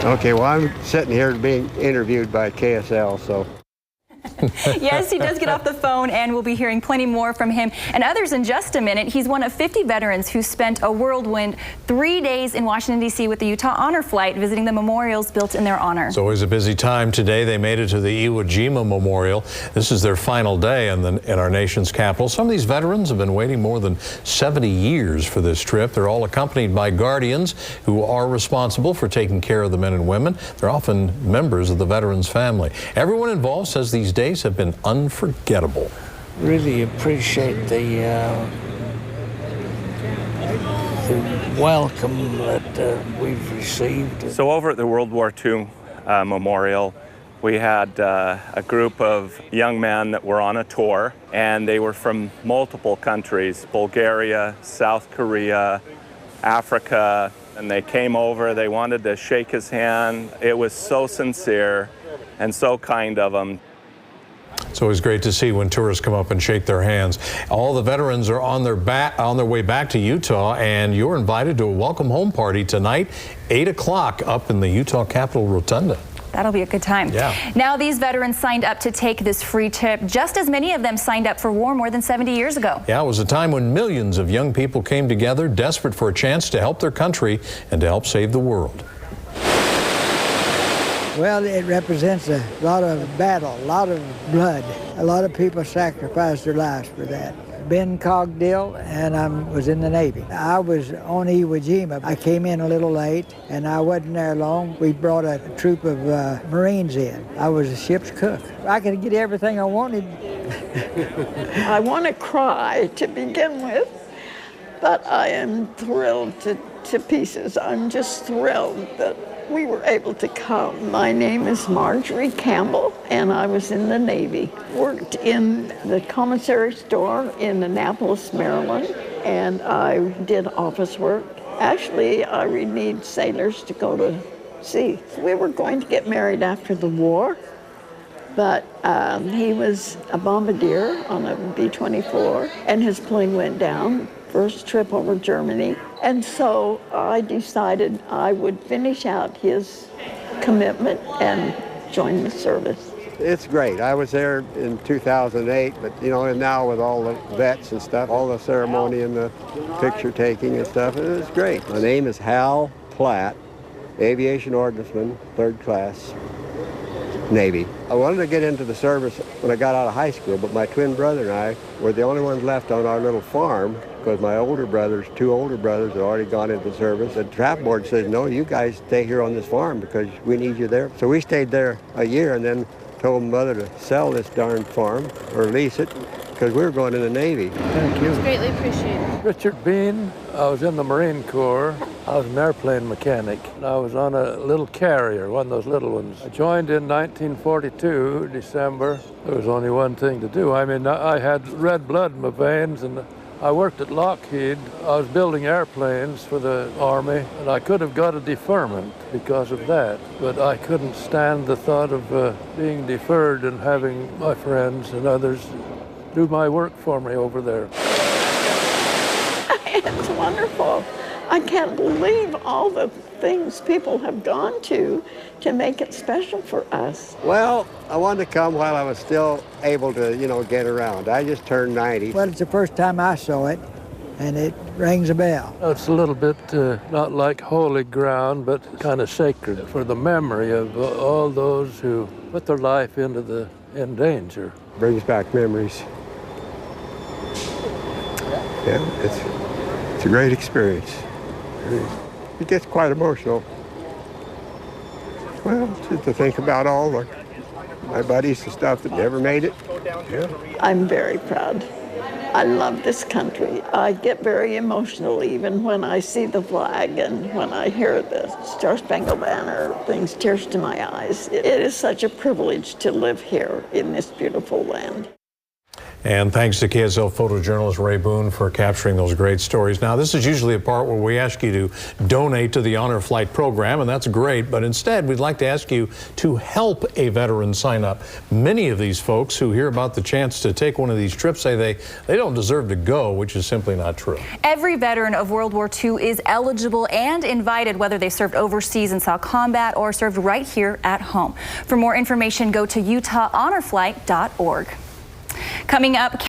Okay, well, I'm sitting here being interviewed by KSL, so. Yes, he does get off the phone, and we'll be hearing plenty more from him and others in just a minute. He's one of 50 veterans who spent a whirlwind 3 days in Washington, D.C. with the Utah Honor Flight, visiting the memorials built in their honor. It's always a busy time. Today they made it to the Iwo Jima Memorial. This is their final day in our nation's capital. Some of these veterans have been waiting more than 70 years for this trip. They're all accompanied by guardians who are responsible for taking care of the men and women. They're often members of the veterans' family. Everyone involved says these days have been unforgettable. Really appreciate the welcome that we've received. So over at the World War II Memorial, we had a group of young men that were on a tour, and they were from multiple countries: Bulgaria, South Korea, Africa, and they came over. They wanted to shake his hand. It was so sincere and so kind of them. It's always great to see when tourists come up and shake their hands. All the veterans are on their way back to Utah, and you're invited to a welcome home party tonight, 8 o'clock, up in the Utah Capitol Rotunda. That'll be a good time. Yeah. Now, these veterans signed up to take this free trip, just as many of them signed up for war more than 70 years ago. Yeah, it was a time when millions of young people came together, desperate for a chance to help their country and to help save the world. Well, it represents a lot of battle, a lot of blood. A lot of people sacrificed their lives for that. Ben Cogdill, and I was in the Navy. I was on Iwo Jima. I came in a little late, and I wasn't there long. We brought a troop of Marines in. I was a ship's cook. I could get everything I wanted. I want to cry to begin with, but I am thrilled to pieces. I'm just thrilled that we were able to come. My name is Marjorie Campbell, and I was in the Navy. Worked in the commissary store in Annapolis, Maryland, and I did office work. Actually, I would need sailors to go to sea. We were going to get married after the war, but he was a bombardier on a B-24, and his plane went down. First trip over Germany. And so I decided I would finish out his commitment and join the service. It's great. I was there in 2008, but you know, and now with all the vets and stuff, all the ceremony and the picture taking and stuff, it was great. My name is Hal Platt, aviation ordnanceman, 3rd class, Navy. I wanted to get into the service when I got out of high school, but my twin brother and I were the only ones left on our little farm because my older brothers, 2 older brothers, had already gone into the service. The draft board said, no, you guys stay here on this farm because we need you there. So we stayed there a year and then told mother to sell this darn farm or lease it because we were going to the Navy. Thank you. It's greatly appreciated. Richard Bean. I was in the Marine Corps. I was an airplane mechanic. I was on a little carrier, one of those little ones. I joined in 1942, December. There was only one thing to do. I mean, I had red blood in my veins, and I worked at Lockheed. I was building airplanes for the Army, and I could have got a deferment because of that. But I couldn't stand the thought of being deferred and having my friends and others do my work for me over there. It's wonderful. I can't believe all the things people have gone to make it special for us. Well, I wanted to come while I was still able to, you know, get around. I just turned 90. Well, it's the first time I saw it, and it rings a bell. It's a little bit not like holy ground, but kind of sacred for the memory of all those who put their life in danger. Brings back memories. Yeah, it's a great experience. It gets quite emotional. Well, just to think about all my buddies and stuff that never made it. Yeah. I'm very proud. I love this country. I get very emotional even when I see the flag and when I hear the Star-Spangled Banner, brings tears to my eyes. It is such a privilege to live here in this beautiful land. And thanks to KSL photojournalist Ray Boone for capturing those great stories. Now, this is usually a part where we ask you to donate to the Honor Flight program, and that's great. But instead, we'd like to ask you to help a veteran sign up. Many of these folks who hear about the chance to take one of these trips say they don't deserve to go, which is simply not true. Every veteran of World War II is eligible and invited, whether they served overseas and saw combat or served right here at home. For more information, go to UtahHonorFlight.org. Coming up.